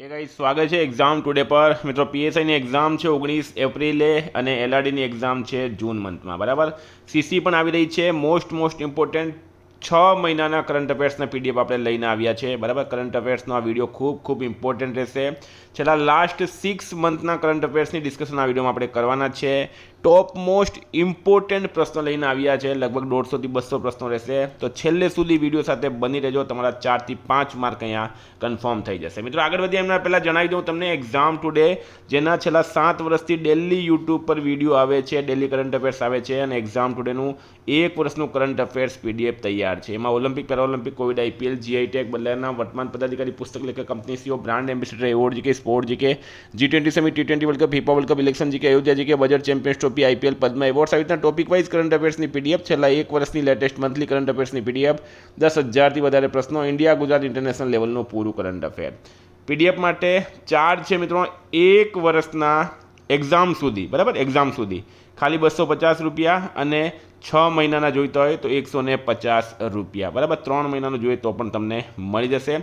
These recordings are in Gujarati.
એ ગાઈસ સ્વાગત છે એક્ઝામ ટુડે પર મિત્રો પીએસઆઈની એક્ઝામ છે 19 એપ્રિલે અને એલઆરડીની એક્ઝામ છે જૂન મંથમાં બરાબર સીસી પણ આવી રહી છે મોસ્ટ ઇમ્પોર્ટન્ટ 6 મહિનાના કરંટ અફેર્સના પીડીએફ આપણે લઈને આવ્યા છે બરાબર કરંટ અફેર્સનો આ વિડીયો ખૂબ ઇમ્પોર્ટન્ટ રહેશે છેલ્લા લાસ્ટ 6 મંથના કરંટ અફેર્સની ડિસ્કશન આ વિડીયોમાં આપણે કરવાના છે ટોપ મોસ્ટ ઇમ્પોર્ટન્ટ પ્રશ્નો લઈને આવ્યા છે લગભગ 150 થી 200 પ્રશ્નો રહેશે તો છેલ્લે સુધી વિડીયો સાથે બની રહેજો તમારા 4 થી 5 માર્ક અહીંયા કન્ફર્મ થઈ જશે મિત્રો આગળ વધીએ એમના પહેલાં જણાવી દઉં તમને એક્ઝામ ટુડે જેના છેલ્લા 7 વર્ષથી ડેલી યુટ્યુબ પર વિડીયો આવે છે ડેલી કરંટ અફેર્સ આવે છે અને એક્ઝામ ટુડેનું 1 વર્ષનું કરંટ અફેર્સ પીડીએફ તૈયાર છે એમાં Olympic paralympic Covid IPL GI tag બદલાના વર્તમાન પદાધિકારી પુસ્તક લેખક કંપની CEO brand ambassador award GK sport GK G20 summit T20 world cup હિપા world cup election GK Ayodhya GK budget champions trophy IPL Padma award સહિતના ટોપિક વાઇઝ કરંટ અફેર્સની પીડીએફ છેલ્લા 1 વર્ષની લેટેસ્ટ મંથલી કરંટ અફેર્સની પીડીએફ 10,000થી વધારે પ્રશ્નો ઇન્ડિયા ગુજરાત ઇન્ટરનેશનલ લેવલનું પૂરું કરંટ અફેર પીડીએફ માટે ચાર્જ છે મિત્રો 1 વર્ષના એક્ઝામ સુધી બરાબર એક્ઝામ સુધી ખાલી 250 રૂપિયા અને 6 મહિનાના જોઈતા હોય તો 150 રૂપિયા બરાબર 3 મહિનાનું જોઈએ તો પણ તમને મળી જશે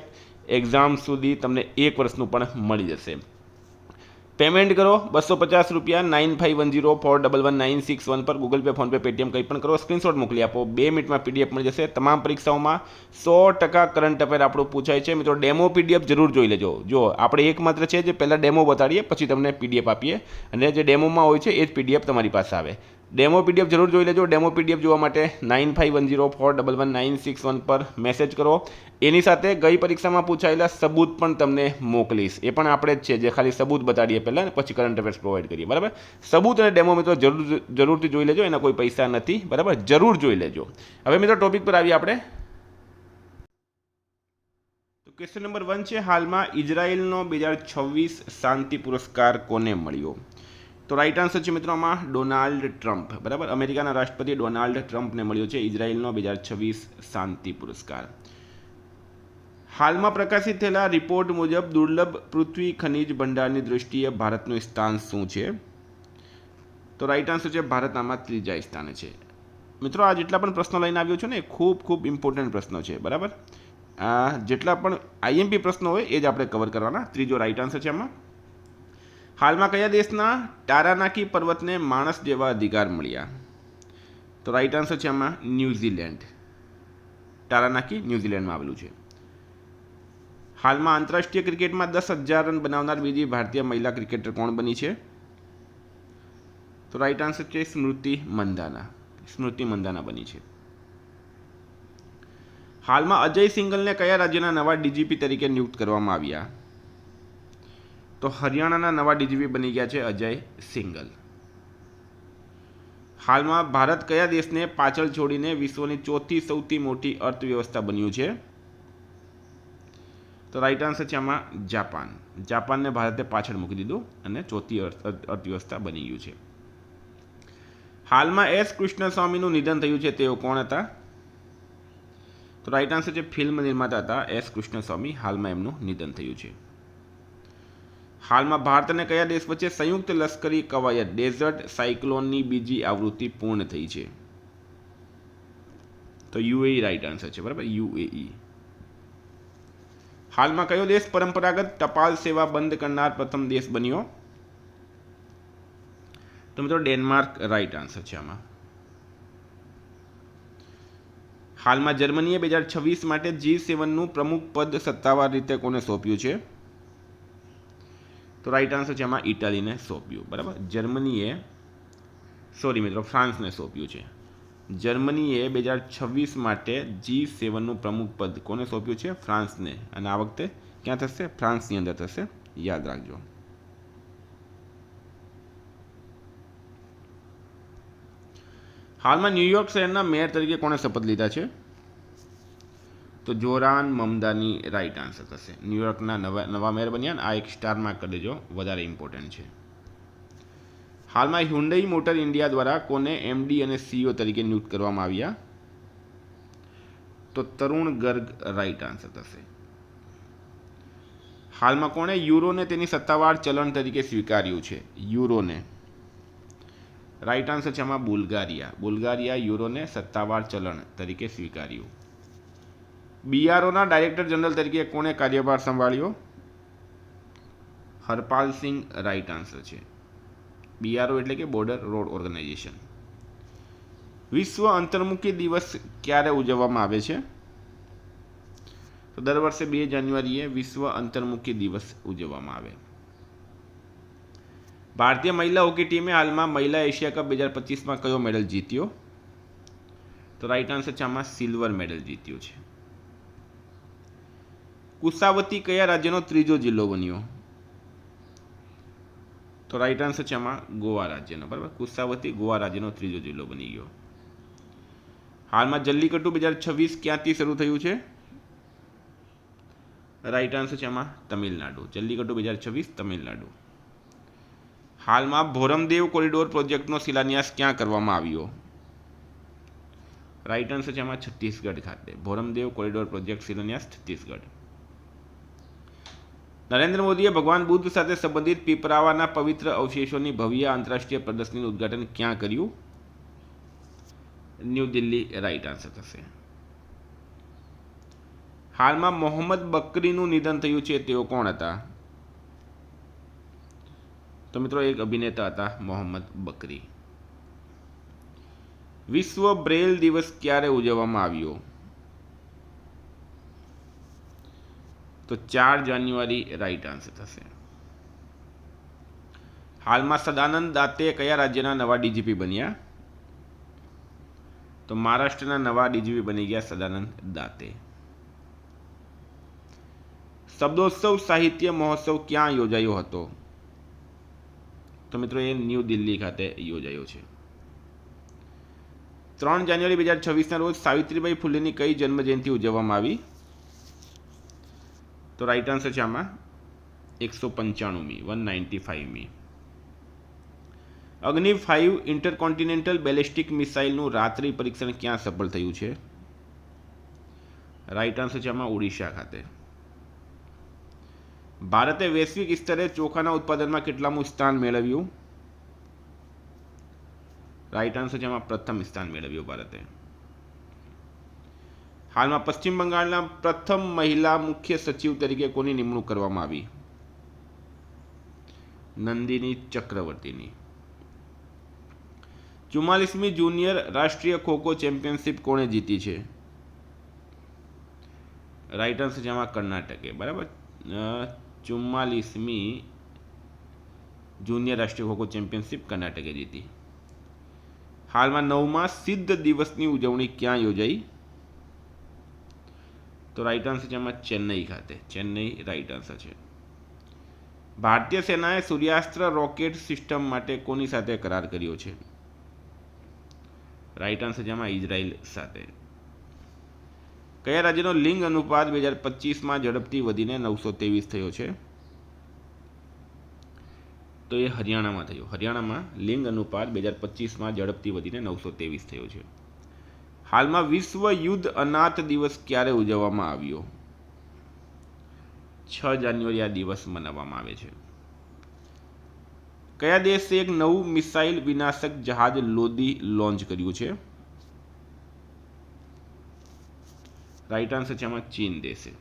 એક્ઝામ સુધી તમને 1 વર્ષનું પણ મળી જશે પેમેન્ટ કરો 250 રૂપિયા 9510411961 પર ગૂગલ પે ફોનપે પેટીએમ કંઈ પણ કરો સ્ક્રીનશોટ મોકલી આપો 2 મિનિટમાં પીડીએફ મળી જશે તમામ પરીક્ષાઓમાં 100% કરંટ અફેર આપણું પૂછાય છે મિત્રો ડેમો પીડીએફ જરૂર જોઈ લેજો જો આપણે એકમાત્ર છે જે પહેલાં ડેમો બતાડીએ પછી તમને પીડીએફ આપીએ અને જે ડેમોમાં હોય છે એ જ પીડીએફ તમારી પાસે આવે ડેમો પીડીએફ જરૂર જોઈ લેજો ડેમો પીડીએફ જોવા માટે 9510411961 પર મેસેજ કરો એની સાથે ગઈ પરીક્ષામાં પૂછાયેલા સબૂત પણ તમને મોકલીશ એ પણ આપણે જ છે જે ખાલી સબૂત બતાડીએ પહેલાં પછી કરંટ અફેર્સ પ્રોવાઈડ કરીએ બરાબર સબૂત અને ડેમો મિત્રો જરૂરથી જોઈ લેજો એના કોઈ પૈસા નથી બરાબર જરૂર જોઈ લેજો હવે મિત્રો ટોપિક પર આવીએ આપણે તો ક્વેશ્ચન નંબર 1 છે હાલમાં ઇઝરાયલનો 2026 શાંતિ પુરસ્કાર કોને મળ્યો તો રાઈટ આન્સર છે મિત્રો આમાં ડોનાલ્ડ ટ્રમ્પ બરાબર અમેરિકાના રાષ્ટ્રપતિ ડોનાલ્ડ ટ્રમ્પને મળ્યો છે ઇઝરાયલનો 2026 શાંતિ પુરસ્કાર હાલમાં પ્રકાશિત થયેલા રિપોર્ટ મુજબ દુર્લભ પૃથ્વી ખનિજ ભંડારની દૃષ્ટિએ ભારતનું સ્થાન શું છે તો રાઈટ આન્સર છે ભારત આમાં 3જા સ્થાને છે મિત્રો આ જેટલા પણ પ્રશ્નો લઈને આવ્યો છું ને એ ખૂબ ઇમ્પોર્ટન્ટ પ્રશ્નો છે બરાબર આ જેટલા પણ આઈએમપી પ્રશ્નો હોય એ જ આપણે કવર કરવાના 3જો રાઈટ આન્સર છે આમાં હાલમાં કયા દેશના ટારાનાકી પર્વતને માણસ જેવા અધિકાર મળ્યા તો રાઈટ આન્સર છે આમાં ન્યૂઝીલેન્ડ ટારાનાકી ન્યૂઝીલેન્ડમાં આવેલું છે હાલમાં આંતરરાષ્ટ્રીય ક્રિકેટમાં 10,000 રન બનાવનાર બીજી ભારતીય મહિલા ક્રિકેટર કોણ બની છે તો રાઈટ આન્સર છે સ્મૃતિ મંધાના બની છે હાલમાં અજય સિંગલને કયા રાજ્યના નવા ડીજીપી તરીકે નિયુક્ત કરવામાં આવ્યા તો હરિયાણાના નવા ડીજીપી બની ગયા છે અજય સિંગલ હાલમાં ભારત કયા દેશને પાછળ છોડીને વિશ્વની ચોથી સૌથી મોટી અર્થવ્યવસ્થા બન્યું છે તો રાઈટ આન્સર છે આમાં જાપાનને ભારતે પાછળ મૂકી દીધું અને ચોથી અર્થવ્યવસ્થા બની ગયું છે હાલમાં એસ કૃષ્ણસ્વામીનું નિધન થયું છે તેઓ કોણ હતા તો રાઈટ આન્સર છે ફિલ્મ નિર્માતા હતા એસ કૃષ્ણસ્વામી હાલમાં એમનું નિધન થયું છે હાલમાં ભારત અને કયા દેશ વચ્ચે સંયુક્ત લશ્કરી કવાયત ડેઝર્ટ સાયક્લોનની બીજી આવૃત્તિ પૂર્ણ થઈ છે તો યુએઈ રાઈટ આન્સર છે બરાબર યુએઈ હાલમાં કયો દેશ પરંપરાગત ટપાલ સેવા બંધ કરનાર પ્રથમ દેશ બન્યો તો મિત્રો ડેનમાર્ક રાઈટ આન્સર છે આમાં હાલમાં જર્મનીએ 2026 માટે G7નું પ્રમુખ પદ સત્તાવાર રીતે કોને સોંપ્યું છે તો રાઈટ આન્સર છે આમાં ઇટાલીને સોંપ્યું બરાબર ફ્રાન્સને સોંપ્યું છે જર્મનીએ 2026 માટે G7નું પ્રમુખ પદ કોને સોંપ્યું છે ફ્રાન્સને અને આ વખતે ક્યાં થશે ફ્રાન્સની અંદર થશે યાદ રાખજો હાલમાં ન્યૂયોર્ક શહેરના મેયર તરીકે કોણે શપથ લીધા છે તો જોરાન મમદાની રાઈટ આન્સર થશે ન્યૂયોર્કના નવા મેયર બન્યા આ એક સ્ટાર માર્ક કરી દેજો વધારે ઇમ્પોર્ટન્ટ છે હાલમાં હ્યુન્ડાઈ મોટર ઇન્ડિયા દ્વારા કોને એમડી અને સીઈઓ તરીકે નિયુક્ત કરવામાં આવ્યા તો તરુણ ગર્ગ રાઈટ આન્સર થશે હાલમાં કોણે યુરોને તેની સત્તાવાર ચલણ તરીકે સ્વીકાર્યું છે યુરોને રાઈટ આન્સર છે આમાં બુલ્ગારિયા યુરોને સત્તાવાર ચલણ તરીકે સ્વીકાર્યું બીઆરઓના ડાયરેક્ટર જનરલ તરીકે કોણે કાર્યભાર સંભાળ્યો હરપાલ સિંહ રાઈટ આન્સર છે. BRO એટલે કે બોર્ડર રોડ ઓર્ગેનાઇઝેશન. વિશ્વ અંતર્મુખી દિવસ ક્યારે ઉજવવામાં આવે છે? તો દર વર્ષે 2 જાન્યુઆરીએ વિશ્વ અંતર્મુખી દિવસ ઉજવવામાં આવે. ભારતીય મહિલા હોકી ટીમે હાલમાં મહિલા એશિયા કપ 2025માં કયો મેડલ જીત્યો? તો રાઈટ આન્સર છે આમાં સિલ્વર મેડલ જીત્યો છે. કુશાવતી કયા રાજ્યનો ત્રીજો જિલ્લો બન્યો? તો રાઈટ આન્સર છે આમાં ગોવા રાજ્યનો. બરાબર, કુશાવતી ગોવા રાજ્યનો ત્રીજો જિલ્લો બની ગયો. હાલમાં જલ્લીકટ્ટુ 2026 ક્યાંથી શરૂ થયું છે? રાઈટ આન્સર છે આમાં તમિલનાડુ. જલ્લીકટ્ટુ 2026 તમિલનાડુ. હાલમાં ભોરમદેવ કોરિડોર પ્રોજેક્ટનો શિલાન્યાસ ક્યાં કરવામાં આવ્યો? રાઈટ આન્સર છે આમાં છત્તીસગઢ ખાતે. ભોરમદેવ કોરિડોર પ્રોજેક્ટ શિલાન્યાસ છત્તીસગઢ. નરેન્દ્ર મોદીએ ભગવાન બુદ્ધ સાથે સંબંધિત પીપરાવાના પવિત્ર અવશેષોની ભવ્ય આંતરરાષ્ટ્રીય પ્રદર્શનીનું ઉદ્ઘાટન ક્યાં કર્યું? ન્યૂ દિલ્હી રાઈટ આન્સર થશે. હાલમાં મોહમ્મદ બકરીનું નિધન થયું છે, તેઓ કોણ હતા? તો મિત્રો એક અભિનેતા હતા મોહમ્મદ બકરી. વિશ્વ બ્રેલ દિવસ ક્યારે ઉજવવામાં આવ્યો? તો 4 જાન્યુઆરી રાઈટ આન્સર થશે. હાલમાં સદાનંદ દાતે કયા રાજ્યના નવા ડીજીપી બન્યા? તો મહારાષ્ટ્રના નવા ડીજીપી બની ગયા સદાનંદ દાતે. શબ્દોત્સવ સાહિત્ય મહોત્સવ ક્યાં યોજાયો હતો? તો મિત્રો એ ન્યૂ દિલ્હી ખાતે યોજાયો છે. 3 જાન્યુઆરી 2026ના રોજ સાવિત્રીબાઈ ફૂલેની કઈ જન્મજયંતિ ઉજવવામાં આવી? તો રાઈટ આન્સર છે આમાં 195મી 195મી. અગ્નિ 5 ઇન્ટરકોન્ટિનેન્ટલ બેલિસ્ટિક મિસાઇલનું રાત્રિ પરીક્ષણ ક્યાં સફળ થયું છે? રાઈટ આન્સર છે આમાં ઓડિશા ખાતે. ભારતે વૈશ્વિક સ્તરે ચોખાના ઉત્પાદનમાં કેટલામું સ્થાન મેળવ્યું? રાઈટ આન્સર છે આમાં પ્રથમ સ્થાન મેળવ્યું ભારતે. હાલમાં પશ્ચિમ બંગાળના પ્રથમ મહિલા મુખ્ય સચિવ તરીકે કોની નિમણૂક કરવામાં આવી? નંદિની ચક્રવર્તીની. 44મી જુનિયર રાષ્ટ્રીય ખોખો ચેમ્પિયનશિપ કોણે જીતી છે? રાઈટ આન્સર છે આમાં કર્ણાટકે. બરાબર, 44મી જુનિયર રાષ્ટ્રીય ખોખો ચેમ્પિયનશિપ કર્ણાટકે જીતી. હાલમાં 9મા સિદ્ધ દિવસની ઉજવણી ક્યાં યોજાઈ? તો રાઈટ આન્સર છે આમાં ચેન્નઈ ખાતે. ચેન્નઈ રાઈટ આન્સર છે. ભારતીય સેનાએ સૂર્યાસ્ત્ર રોકેટ સિસ્ટમ માટે કોની સાથે કરાર કર્યો છે? રાઈટ આન્સર છે આમાં ઇઝરાયલ સાથે. કયા રાજ્યનો લિંગ અનુપાત 2025માં ઝડપથી વધીને 923 થયો છે? તો એ હરિયાણામાં થયો. હરિયાણામાં લિંગ અનુપાત 2025માં ઝડપથી વધીને 923 થયો છે. હાલમાં વિશ્વ યુદ્ધ અનાથ દિવસ ક્યારે ઉજવવામાં આવ્યો? 6 જાન્યુઆરી આ દિવસ મનાવવામાં આવે છે. કયા દેશે એક નવું મિસાઇલ વિનાશક જહાજ લોદી લોન્ચ કર્યું છે? રાઈટ આન્સર છે આમાં ચીન દેશે.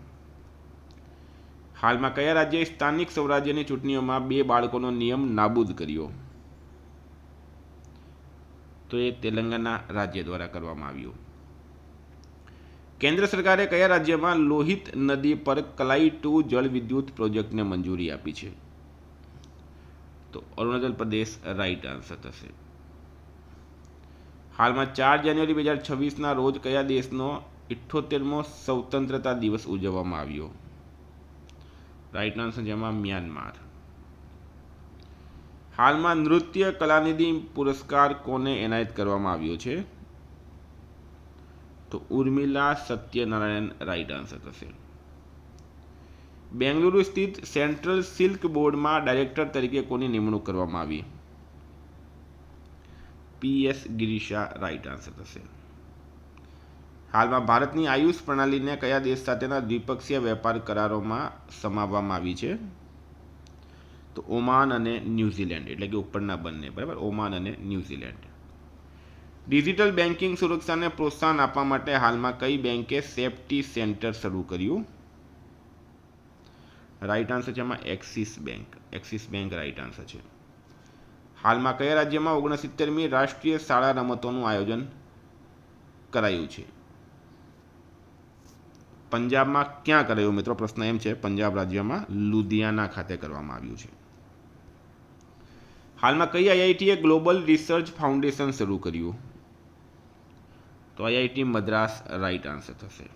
હાલમાં કયા રાજ્યએ સ્થાનિક સ્વરાજ્યની ચૂંટણીઓમાં 2 બાળકોનો નિયમ નાબૂદ કર્યો? તો એ તેલંગાના રાજ્ય દ્વારા કરવામાં આવ્યું. કેન્દ્ર સરકારે કયા રાજ્યમાં લોહિત નદી પર કલાઈ 2 જળ વિદ્યુત પ્રોજેક્ટને મંજૂરી આપી છે? તો અરુણાચલ પ્રદેશ રાઈટ આન્સર થશે. હાલમાં 4 જાન્યુઆરી 2026ના રોજ કયા દેશનો 78મો સ્વતંત્રતા દિવસ ઉજવવામાં આવ્યો? રાઈટ આન્સર જેમાં મ્યાનમાર. હાલમાં નૃત્ય કલાનિધિ પુરસ્કાર કોને એનાયત કરવામાં આવ્યો છે? તો ઉર્મિલા સત્યનારાયણ રાઈટ આન્સર થશે. બેંગલુરુ સ્થિત સેન્ટ્રલ સિલ્ક બોર્ડમાં ડાયરેક્ટર તરીકે કોની નિમણૂક કરવામાં આવી? PS ગિરીશા રાઈટ આન્સર થશે. હાલમાં ભારતની આયુષ પ્રણાલીને કયા દેશ સાથેના દ્વિપક્ષીય વેપાર કરારોમાં સમાવવામાં આવી છે? તો ઓમાન અને ન્યૂઝીલેન્ડ, એટલે કે ઉપરના બંને. બરાબર, ઓમાન અને ન્યૂઝીલેન્ડ. ડિજિટલ બેન્કિંગ સુરક્ષાને પ્રોત્સાહન આપવા માટે હાલમાં કઈ બેન્કે સેફટી સેન્ટર શરૂ કર્યું? રાઈટ આન્સર છે એમાં એક્સિસ બેંક રાઈટ આન્સર છે. હાલમાં કયા રાજ્યમાં 69મી રાષ્ટ્રીય શાળા રમતોનું આયોજન કરાયું છે? પંજાબમાં ક્યાં કરાયું મિત્રો? પ્રશ્ન એમ છે, પંજાબ રાજ્યમાં લુધિયાના ખાતે કરવામાં આવ્યું છે. હાલમાં કઈ આઈઆઈટીએ ગ્લોબલ રિસર્ચ ફાઉન્ડેશન શરૂ કર્યું? તો આઈઆઈટી મદ્રાસ રાઈટ આન્સર થશે.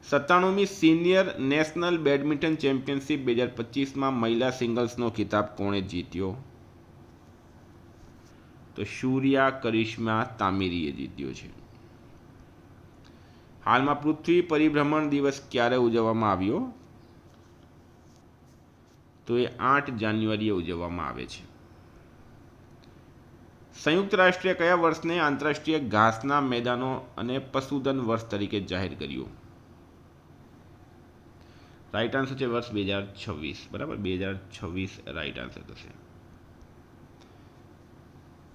97મી સિનિયર નેશનલ બેડમિન્ટન ચેમ્પિયનશિપ 2025માં મહિલા સિંગલ્સનો ખિતાબ કોણે જીત્યો? તો સૂર્યા કરિશ્મા તામિરીએ જીત્યો છે. હાલમાં પૃથ્વી પરિભ્રમણ દિવસ ક્યારે ઉજવવામાં આવ્યો? તો એ 8 જાન્યુઆરીએ ઉજવવામાં આવે છે. સંયુક્ત રાષ્ટ્રે કયા વર્ષને આંતરરાષ્ટ્રીય ઘાસના મેદાનો અને પશુધન વર્ષ તરીકે જાહેર કર્યું? રાઈટ આન્સર છે વર્ષ 2026. બરાબર, 2026 રાઈટ આન્સર થશે.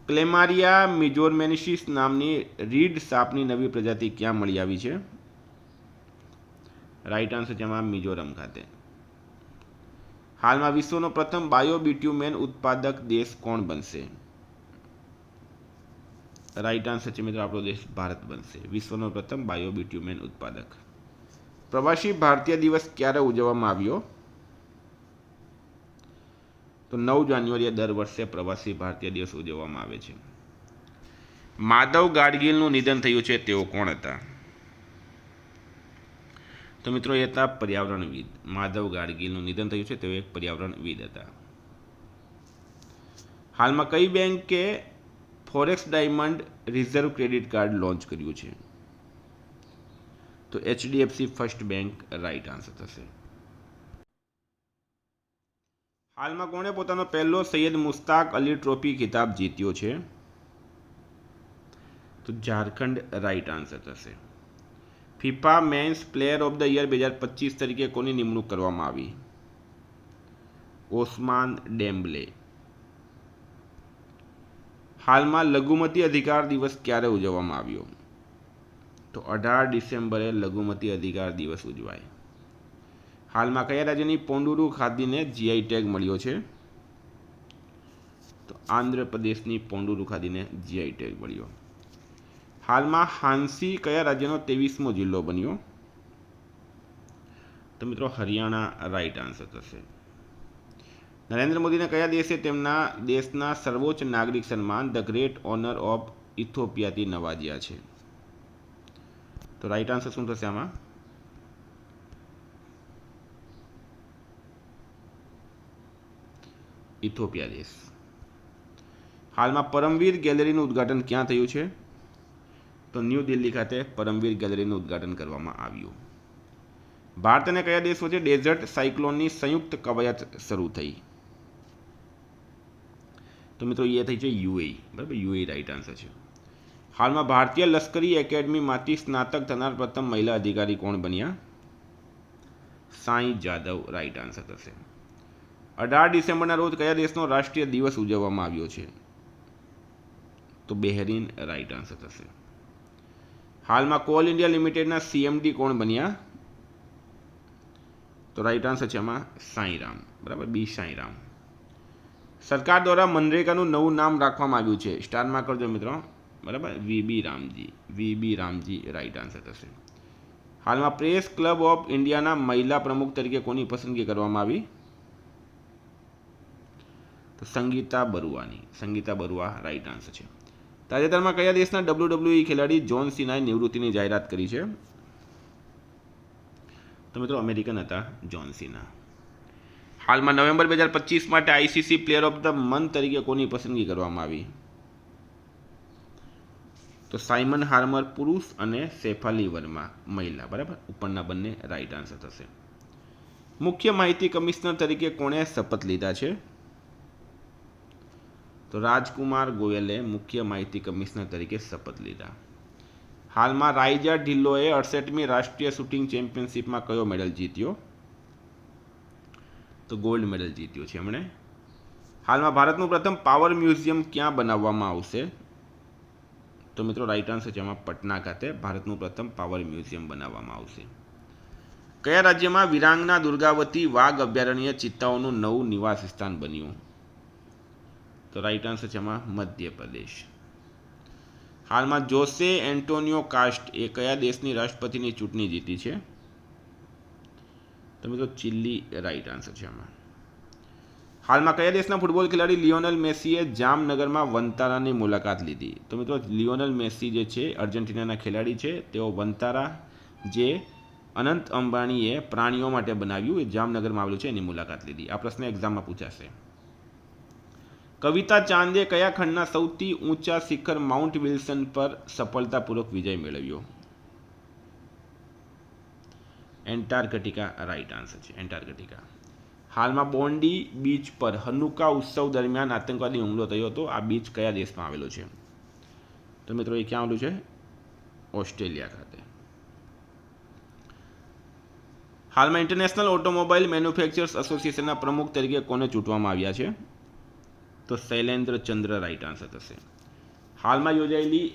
ક્લેમારિયા મિજોરમેન્સિસ નામની રીડ સાપની નવી પ્રજાતિ ક્યાં મળી આવી છે? રાઈટ આન્સર છે એમાં મિઝોરમ ખાતે. હાલમાં વિશ્વનો પ્રથમ બાયોબિટ્યુમેન ઉત્પાદક દેશ કોણ બનશે? રાઈટ આન્સર છે મિત્રો આપણો દેશ ભારત બનશે વિશ્વનો પ્રથમ બાયોબિટ્યુમેન ઉત્પાદક. પ્રવાસી ભારતીય દિવસ ક્યારે ઉજવવામાં આવ્યો? તો 9 જાન્યુઆરીએ દર વર્ષે પ્રવાસી ભારતીય દિવસ ઉજવવામાં આવે છે. માધવ ગાડગીલનું નિધન થયું છે, તેઓ કોણ હતા? તો મિત્રો એ હતા પર્યાવરણવિદ. માધવ ગાડગીલનું નિધન થયું છે, તેઓ એક પર્યાવરણવિદ હતા. હાલમાં કઈ બેંકે forex diamond reserve credit card launch કર્યું છે? તો HDFC first bank right answer થશે. હાલમાં કોણે પોતાનો પહેલો સૈયદ મુશ્તાક અલી ટ્રોફી ખિતાબ જીત્યો છે? તો ઝારખંડ રાઈટ આન્સર થશે. FIFA men's player of the year 2025 તરીકે કોની નિમણૂક કરવામાં આવી? ઓસ્માન ડેમ્બલે. હાલમાં લઘુમતી અધિકાર દિવસ ક્યારે ઉજવવામાં આવ્યો? તો 18 ડિસેમ્બરે લઘુમતી અધિકાર દિવસ ઉજવાય. હાલમાં કયા રાજ્યની પોંડુરુ ખાદીને જીઆઈ ટેગ મળ્યો છે? તો આંધ્રપ્રદેશની પોંડુરુ ખાદીને જીઆઈ ટેગ મળ્યો. હાલમાં હાંસી કયા રાજ્યનો 23મો જિલ્લો બન્યો? તો મિત્રો હરિયાણા રાઈટ આન્સર થશે. નરેન્દ્ર મોદીને કયા દેશે તેમના દેશના સર્વોચ્ચ નાગરિક સન્માન ધ ગ્રેટ ઓનર ઓફ ઇથોપિયાથી નવાજ્યા છે? તો રાઈટ આન્સર શું થશે આમાં? ઇથોપિયા દેશ. હાલમાં પરમવીર ગેલેરીનું ઉદ્ઘાટન ક્યાં થયું છે? તો ન્યૂ દિલ્હી ખાતે પરમવીર ગેલેરીનું ઉદ્ઘાટન કરવામાં આવ્યું. ભારત અને કયા દેશ વચ્ચે ડેઝર્ટ સાયક્લોનની સંયુક્ત કવાયત શરૂ થઈ? તો મિત્રો એ થઈ છે યુએઈ. બરાબર, યુએઈ રાઈટ આન્સર છે. હાલમાં ભારતીય લશ્કરી એકેડમીમાંથી સ્નાતક થનાર પ્રથમ મહિલા અધિકારી કોણ બન્યા? સાંઈ જાદવ રાઈટ આન્સર થશે. 18 ડિસેમ્બરના રોજ કયા દેશનો રાષ્ટ્રીય દિવસ ઉજવવામાં આવ્યો છે? તો બહેરીન રાઈટ આન્સર થશે. હાલમાં કોલ ઇન્ડિયા લિમિટેડના સીએમડી કોણ બન્યા? તો રાઈટ આન્સર છે એમાં સાંઈરામ. બરાબર, બી સાંઈરામ. સરકાર દ્વારા મનરેગાનું નવું નામ રાખવામાં આવ્યું છે, સ્ટારમાં કરજો મિત્રો. બરાબર, વીબી રામજી રાઈટ આન્સર થશે. હાલમાં પ્રેસ ક્લબ ઓફ ઇન્ડિયાના મહિલા પ્રમુખ તરીકે કોની પસંદગી કરવામાં આવી? તો સંગીતા બરુઆ રાઈટ આન્સર છે. તાજેતરમાં કયા દેશના WWE ખેલાડી જોન સીનાએ નિવૃત્તિની જાહેરાત કરી છે? તો મિત્રો અમેરિકન હતા જોન સીના. હાલમાં નવેમ્બર 2025 માટે ICC player of the month તરીકે કોની પસંદગી કરવામાં આવી? તો સાયમન હાર્મર પુરુષ અને શેફાલી વર્મા મહિલા. બરાબર, ઉપરના બંને રાઈટ આન્સર થશે. મુખ્ય માહિતી કમિશનર તરીકે કોણે શપથ લીધા છે? તો રાજકુમાર ગોયલે મુખ્ય માહિતી કમિશનર તરીકે શપથ લીધા. હાલમાં રાઇજા ઢિલ્લોએ 68મી રાષ્ટ્રીય શૂટિંગ ચેમ્પિયનશિપમાં કયો મેડલ જીત્યો? તો ગોલ્ડ મેડલ જીત્યો છે એમણે. હાલમાં ભારતનું પ્રથમ પાવર મ્યુઝિયમ ક્યાં બનાવવામાં આવશે? તો મિત્રો રાઈટ આન્સર છે એમાં પટના ખાતે ભારતનું પ્રથમ પાવર મ્યુઝિયમ બનાવવામાં આવશે. કયા રાજ્યમાં વિરાંગના દુર્ગાવતી વાઘ અભયારણ્ય ચિત્તાઓનું નવું નિવાસ સ્થાન બન્યું? તો રાઈટ આન્સર છે એમાં મધ્યપ્રદેશ. હાલમાં જોસે એન્ટોનિયો કાસ્ટ એ કયા દેશની રાષ્ટ્રપતિની ચૂંટણી જીતી છે? તો મિત્રો ચિલ્લી રાઈટ આન્સર છે આમાં. હાલમાં કયા દેશના ફૂટબોલ ખેલાડી લિયોનેલ મેસીએ જામનગરમાં વનતારાની મુલાકાત લીધી? તો મિત્રો લિયોનેલ મેસી જે છે અર્જેન્ટિનાના ખેલાડી છે, તેઓ વનતારા જે અનંત અંબાણીએ પ્રાણીઓ માટે બનાવ્યું એ જામનગરમાં આવેલું છે એની મુલાકાત લીધી. આ પ્રશ્ન એક્ઝામમાં પૂછાશે. કવિતા ચાંદે કયા ખંડના સૌથી ઊંચા શિખર માઉન્ટ વિલ્સન પર સફળતાપૂર્વક વિજય મેળવ્યો? એન્ટાર્કટિકા રાઈટ આન્સર છે, એન્ટાર્કટિકા. હાલમાં બોન્ડી બીચ પર હનુકા ઉત્સવ દરમિયાન આતંકવાદી હુમલો થયો હતો. આ બીચ કયા દેશમાં આવેલો છે? તો મિત્રો એ ક્યાં આવેલું છે? ઓસ્ટ્રેલિયા ખાતે. હાલમાં ઇન્ટરનેશનલ ઓટોમોબાઈલ મેન્યુફેક્ચરર્સ એસોસિએશનના પ્રમુખ તરીકે કોને ચૂંટવામાં આવ્યા છે? તો શૈલેન્દ્ર ચંદ્ર રાઈટ આન્સર થશે. હાલમાં યોજાયેલી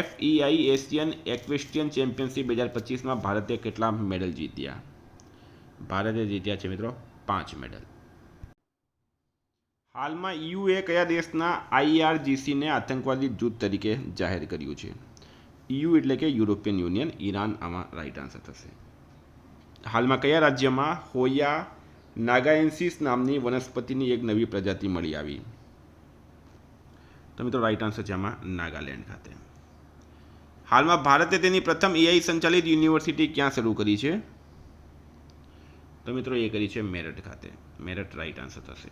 FEI એશિયન એક્વેસ્ટિયન ચેમ્પિયનશિપ 2025માં ભારતે કેટલા મેડલ જીત્યા? ભારતે જીત્યા છે મિત્રો 5 મેડલ. હાલમાં EUએ કયા દેશના IRGCને આતંકવાદી જૂથ તરીકે જાહેર કર્યું છે? EU એટલે કે યુરોપિયન યુનિયન. ઈરાન આમાં રાઈટ આન્સર થશે. હાલમાં કયા રાજ્યમાં હોયા નાગાએન્સિસ નામની વનસ્પતિની એક નવી પ્રજાતિ મળી આવી? તો મિત્રો રાઈટ આન્સર છે આમાં નાગાલેન્ડ ખાતે. હાલમાં ભારતે તેની પ્રથમ AI સંચાલિત યુનિવર્સિટી ક્યાં શરૂ કરી છે? તો મિત્રો એ કરી છે મેરઠ ખાતે. મેરઠ રાઈટ આન્સર થશે.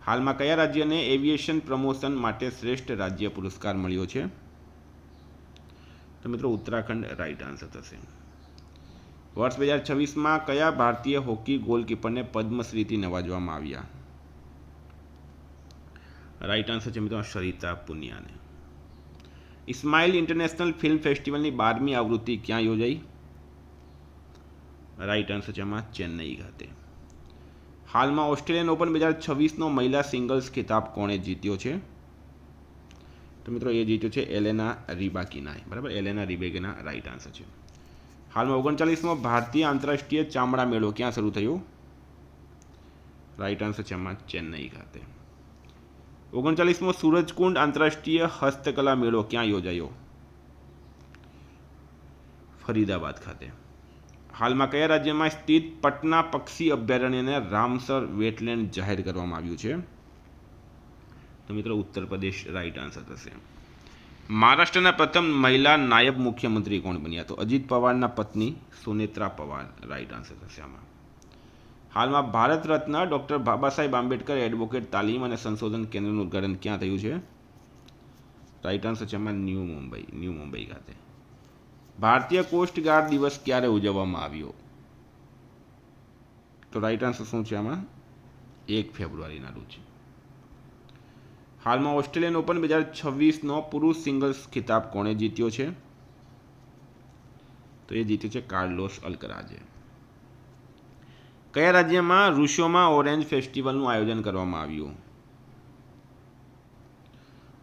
હાલમાં કયા રાજ્યને એવિએશન પ્રમોશન માટે શ્રેષ્ઠ રાજ્ય પુરસ્કાર મળ્યો છે? તો મિત્રો ઉત્તરાખંડ રાઈટ આન્સર થશે. વર્ષ 2026માં કયા ભારતીય હોકી ગોલકીપરને પદ્મશ્રીથી નવાજવામાં આવ્યા? રાઈટ આન્સર છે મિત્રો સરિતા પુનિયાને. ઇસ્માઇલ ઇન્ટરનેશનલ ફિલ્મ ફેસ્ટિવલની 12મી આવૃત્તિ ક્યાં યોજાઈ? રાઈટ આન્સર છે એમાં ચેન્નઈ ખાતે. હાલમાં ઓસ્ટ્રેલિયન ઓપન 2026નો મહિલા સિંગલ્સ ખિતાબ કોણે જીત્યો છે? તો મિત્રો એ જીત્યો છે એલેના રિબાકિનાએ. બરાબર, એલેના રિબેકિના રાઈટ આન્સર છે. હાલમાં 39મો ભારતીય આંતરરાષ્ટ્રીય ચામડા મેળો ક્યાં શરૂ થયો? રાઈટ આન્સર છે એમાં ચેન્નઈ ખાતે. 39મો સૂરજકુંડ આંતરરાષ્ટ્રીય હસ્તકલા મેળો ક્યાં યોજાયો? ફરીદાબાદ ખાતે. હાલમાં કયા રાજ્યમાં સ્થિત પટના પક્ષી અભયારણ્યને રામસર વેટલેન્ડ જાહેર કરવામાં આવ્યું છે? તો મિત્રો ઉત્તર પ્રદેશ રાઈટ આન્સર થશે. મહારાષ્ટ્રના પ્રથમ મહિલા નાયબ મુખ્યમંત્રી કોણ બન્યા? તો અજીત પવારના પત્ની સુનેત્રા પવાર રાઈટ આન્સર થશે આમાં. હાલમાં ભારત રત્ન ડૉક્ટર બાબા સાહેબ આંબેડકર એડવોકેટ તાલીમ અને સંશોધન કેન્દ્રનું ઉદ્ઘાટન ક્યાં થયું છે? રાઈટ આન્સર છે એમાં ન્યૂ મુંબઈ ખાતે. ભારતીય કોસ્ટગાર્ડ દિવસ ક્યારે ઉજવવામાં આવ્યો? તો રાઈટ આન્સર શું છે આમાં? 1 ફેબ્રુઆરીના રોજ. હાલમાં ઓસ્ટ્રેલિયન ઓપન 2026નો પુરુષ સિંગલ્સ ખિતાબ કોણે જીત્યો છે? તો એ જીત્યો છે કાર્લોસ અલ્કરાજે. કયા રાજ્યમાં રૂસોમાં ઓરેન્જ ફેસ્ટિવલનું આયોજન કરવામાં આવ્યું?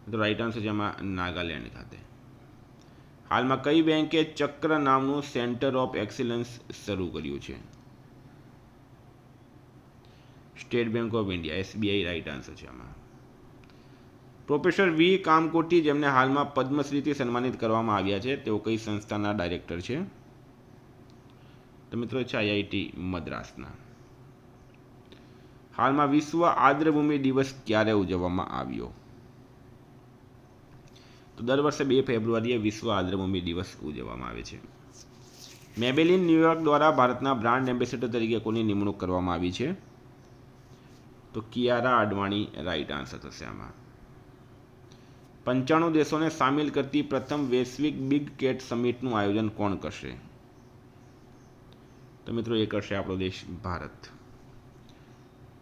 તો રાઈટ આન્સર છે એમાં નાગાલેન્ડ ખાતે. હાલમાં કઈ બેંકે ચક્ર નામનું સેન્ટર ઓફ એક્સિલન્સ શરૂ કર્યું છે? State bank of India SBI right answer છે આમાં. પ્રોફેસર વી કામકોટી જેમને હાલમાં પદ્મશ્રીથી સન્માનિત કરવામાં આવ્યા છે તેઓ કઈ સંસ્થાના ડાયરેક્ટર છે? તો મિત્રો છે IIT મદ્રાસના. હાલમાં વિશ્વ આર્દ્રભૂમિ દિવસ ક્યારે ઉજવવામાં આવ્યો? તો દર વર્ષે 2 ફેબ્રુઆરીએ વિશ્વ આર્દ્રભૂમિ દિવસ ઉજવવામાં આવે છે. મેબેલિન ન્યૂયોર્ક દ્વારા ભારતના બ્રાન્ડ એમ્બેસેડર તરીકે કોની નિમણૂક કરવામાં આવી છે? તો કિયારા આડવાણી રાઈટ આન્સર થશે આમાં. 95 દેશોને સામેલ કરતી પ્રથમ વૈશ્વિક બિગ કેટ સમિટનું આયોજન કોણ કરશે? તો મિત્રો એ કરશે આપણો દેશ ભારત.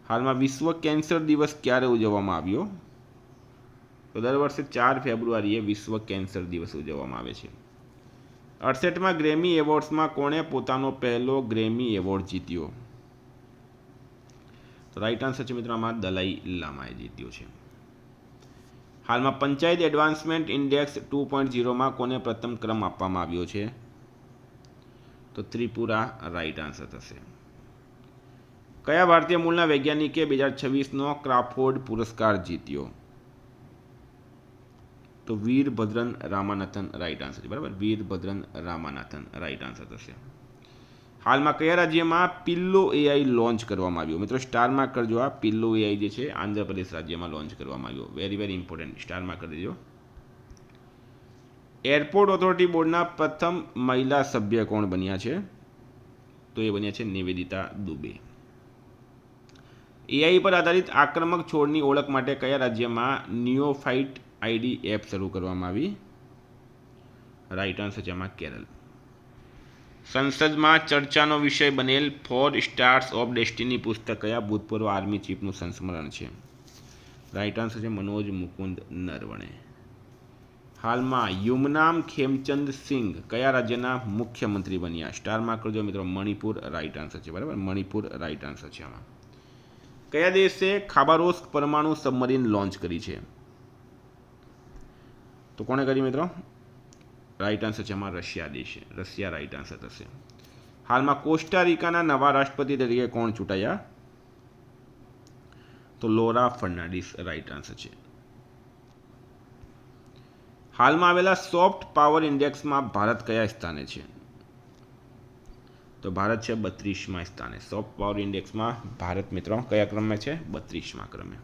હાલમાં વિશ્વ કેન્સર દિવસ ક્યારે ઉજવવામાં આવ્યો? તો દર વર્ષે 4 ફેબ્રુઆરીએ વિશ્વ કેન્સર દિવસ ઉજવવામાં આવે છે. 68માં ગ્રેમી એવોર્ડ્સમાં કોણે પોતાનો પહેલો ગ્રેમી એવોર્ડ જીત્યો? તો રાઈટ આન્સર છે મિત્રો આમાં દલાઈ લામાએ જીત્યો છે. હાલમાં પંચાયત એડવાન્સમેન્ટ ઇન્ડેક્સ 2.0માં કોને પ્રથમ ક્રમ આપવામાં આવ્યો છે? તો ત્રિપુરા રાઈટ આન્સર થશે. કયા ભારતીય મૂળના વૈજ્ઞાનિકે 2026નો ક્રાફોર્ડ પુરસ્કાર જીત્યો? તો વીરભદ્રન રામાનાથન રાઈટ આન્સર છે. બરાબર, વીરભદ્રન રામાનાથન રાઈટ આન્સર થશે. હાલમાં કયા રાજ્યમાં પિલ્લો એઆઈ લોન્ચ કરવામાં આવ્યું? મિત્રો સ્ટારમાં કરજો. આ પિલ્લો એઆઈ જે છે આંધ્રપ્રદેશ રાજ્યમાં લોન્ચ કરવામાં આવ્યો. વેરી વેરી ઇમ્પોર્ટન્ટ, સ્ટારમાં કરી દેજો. એરપોર્ટ ઓથોરિટી બોર્ડના પ્રથમ મહિલા સભ્ય કોણ બન્યા છે? તો એ બન્યા છે નિવેદિતા દુબે. એઆઈ પર આધારિત આક્રમક છોડની ઓળખ માટે કયા રાજ્યમાં નિયોફાઇટ આઈડી એપ શરૂ કરવામાં આવી? રાઈટ આન્સર છે આમાં કેરળ. સંસદમાં ચર્ચાનો વિષય બનેલ 4 સ્ટાર્સ ઓફ ડેસ્ટિની પુસ્તક કયા ભૂતપૂર્વ આર્મી ચીફનું સંસ્મરણ છે? રાઈટ આન્સર છે મનોજ મુકુંદ નરવણે. હાલમાં યુમનામ ખેમચંદ સિંઘ કયા રાજ્યના મુખ્યમંત્રી બન્યા? સ્ટારમાં કરજો મિત્રો. મણિપુર રાઈટ આન્સર છે. બરાબર, મણિપુર રાઈટ આન્સર છે આમાં. કયા દેશે ખાબારોસ્ક પરમાણુ સબમરીન લોન્ચ કરી છે? તો કોણે કરી મિત્રો? રાઈટ આન્સર છે આમાં રશિયા દેશે. રશિયા રાઈટ આન્સર થશે. હાલમાં કોસ્ટારિકાના નવા રાષ્ટ્રપતિ તરીકે કોણ ચૂંટાયા? તો લોરા ફર્નાન્ડીસ રાઈટ આન્સર છે. હાલમાં આવેલા સોફ્ટ પાવર ઇન્ડેક્સમાં ભારત કયા સ્થાને છે? તો ભારત છે 32મા સ્થાને. સોફ્ટ પાવર ઇન્ડેક્સમાં ભારત મિત્રો કયા ક્રમે છે? 32મા ક્રમે.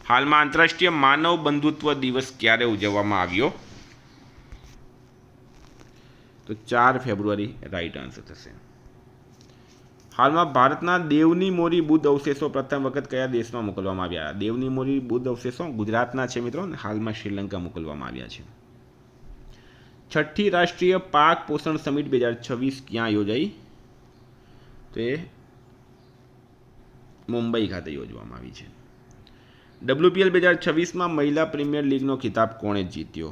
હાલમાં આંતરરાષ્ટ્રીય માનવ બંધુત્વ દિવસ ક્યારે ઉજવવામાં આવ્યો? તો 4 ફેબ્રુઆરી રાઈટ આન્સર થશે. હાલમાં ભારતના દેવની મોરી બુદ્ધ અવશેષો પ્રથમ વખત કયા દેશમાં મોકલવામાં આવ્યા? દેવની મોરી બુદ્ધ અવશેષો ગુજરાતના છે મિત્રો, હાલમાં શ્રીલંકા મોકલવામાં આવ્યા છે. છઠ્ઠી રાષ્ટ્રીય પાક પોષણ સમિટ 2026 ક્યાં યોજાઈ? તો એ મુંબઈ ખાતે યોજવામાં આવી છે. WPL 2026માં મહિલા પ્રીમિયર લીગનો ખિતાબ કોણે જીત્યો?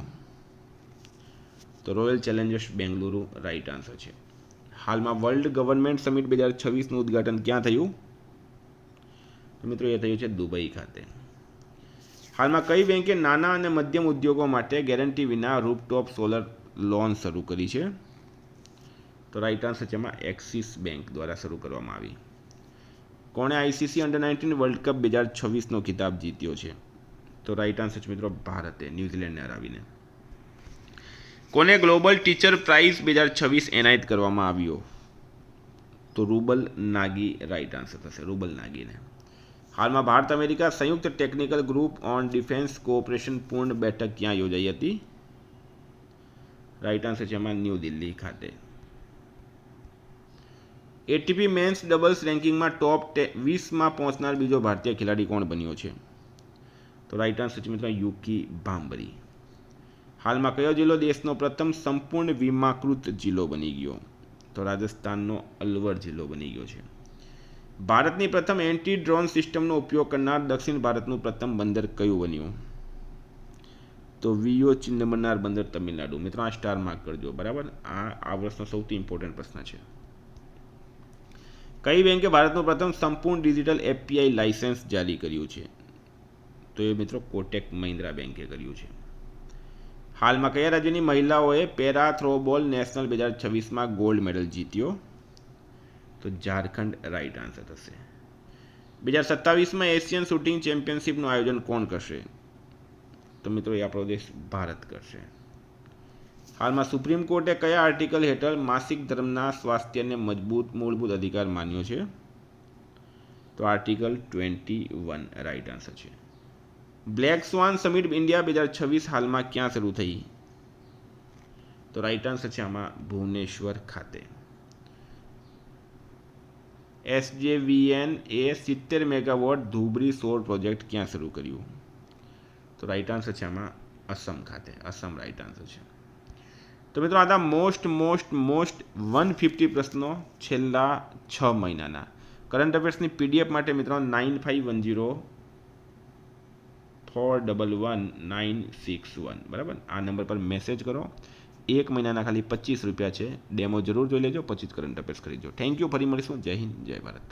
તો royal Challengers Bengaluru right answer છે. હાલમાં વર્લ્ડ ગવર્નમેન્ટ સમિટ 2026નું ઉદ્ઘાટન ક્યાં થયું? તો મિત્રો એ થયું છે દુબઈ ખાતે. હાલમાં કઈ બેંકે નાના અને મધ્યમ ઉદ્યોગો માટે ગેરંટી વિના રૂફટોપ સોલર લોન શરૂ કરી છે? તો રાઈટ આન્સર છે એમાં એક્સિસ બેંક દ્વારા શરૂ કરવામાં આવી. કોણે આઈસીસી અંડર-19 વર્લ્ડ કપ 2026નો ખિતાબ જીત્યો છે? તો રાઈટ આન્સર છે મિત્રો ભારતે, ન્યૂઝીલેન્ડને હરાવીને. કોને ગ્લોબલ ટીચર પ્રાઇઝ 2026 એનાયત કરવામાં આવ્યો? તો રૂબલ નાગી રાઈટ આન્સર થશે. રૂબલ નાગીને. હાલમાં ભારત અમેરિકા સંયુક્ત technical group on defence cooperation પૂર્ણ બેઠક ક્યાં યોજાઈ હતી? રાઈટ આન્સર છે એમાં ન્યૂ દિલ્હી ખાતે. એટીપી મેન્સ ડબલ્સ રેન્કિંગમાં ટોપ 20માં પહોંચનાર બીજો ભારતીય ખેલાડી કોણ બન્યો છે? તો રાઈટ આન્સર છે મિત્રો યુકી ભાંબરી. હાલમાં કયો જિલ્લો દેશનો પ્રથમ સંપૂર્ણ વીમાકૃત જિલ્લો બની ગયો? તો રાજસ્થાનનો અલવર જિલ્લો બની ગયો છે. ભારતની પ્રથમ એન્ટી ડ્રોન સિસ્ટમનો ઉપયોગ કરનાર દક્ષિણ ભારતનું પ્રથમ બંદર કયું બન્યું? તો વીઓ ચિન્નમનાર બંદર તમિલનાડુ. મિત્રો આ સ્ટાર માર્ક કરજો. બરાબર, આ વર્ષનો સૌથી ઇમ્પોર્ટન્ટ પ્રશ્ન છે. કઈ બેંકે ભારતનું પ્રથમ સંપૂર્ણ ડિજિટલ એપીઆઈ લાયસન્સ જારી કર્યું છે? તો એ મિત્રો કોટેક મહિન્દ્રા બેંકે કર્યું છે. હાલમાં કયા રાજ્યની મહિલાઓએ પેરા થ્રોબોલ નેશનલ 2026માં ગોલ્ડ મેડલ જીત્યો? તો ઝારખંડ રાઈટ આન્સર થશે. 2027માં એશિયન શૂટિંગ ચેમ્પિયનશિપનું આયોજન કોણ કરશે? તો મિત્રો એ આપણો દેશ ભારત કરશે. હાલમાં સુપ્રીમ કોર્ટે કયા આર્ટિકલ હેઠળ માસિક ધર્મના સ્વાસ્થ્યને મજબૂત મૂળભૂત અધિકાર માન્યો છે? તો આર્ટિકલ 21 રાઈટ આન્સર છે. બ્લેક સ્વાન સમિટ ઇન્ડિયા 2026 હાલમાં ક્યાં શરૂ થઈ? તો રાઈટ આન્સર છે આમાં ભુવનેશ્વર ખાતે. SJVN એ 70 મેગાવોટ ધુબરી સૌર પ્રોજેક્ટ ક્યાં શરૂ કર્યું? તો રાઈટ આન્સર છે આમાં અસમ ખાતે. અસમ રાઈટ આન્સર છે. તો મિત્રો આ મોસ્ટ 150 પ્રશ્નો છેલ્લા 6 મહિનાના કરંટ અફેર્સની PDF માટે મિત્રો 9510411961 બરાબર, આ નંબર પર મેસેજ કરો. 1 મહિનાના ખાલી 25 રૂપિયા છે. ડેમો જરૂર જોઈ લેજો, પછી જ કરંટ અફેર્સ ખરીદજો. Thank you. ફરી મળીશું. જય હિન્દ, જય ભારત.